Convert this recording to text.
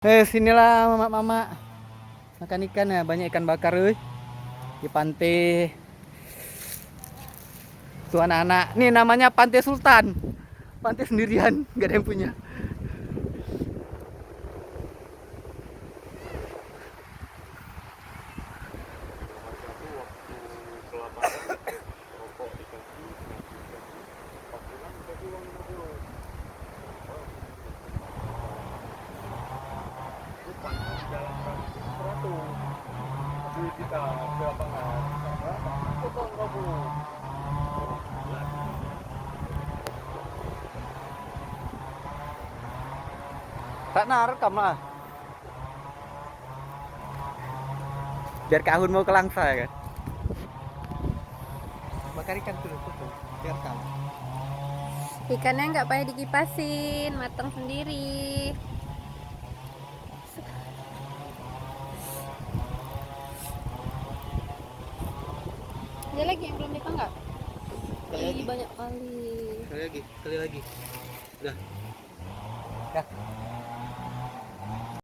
Sinilah mama-mama makan ikan ya, banyak ikan bakar di pantai. Tuh anak-anak, nih namanya Pantai Sultan. Pantai sendirian, nggak ada yang punya. Kita ke lapangan potong kamu Tak narekam lah. Biar kahun mau ke langsa ya kan. Bakar ikan dulu tuh, biar kamu. Ikannya nggak payah dikipasin, matang sendiri. Ada lagi yang belum dipanggang? Ih, banyak kali. Sekali lagi. Udah. Ya.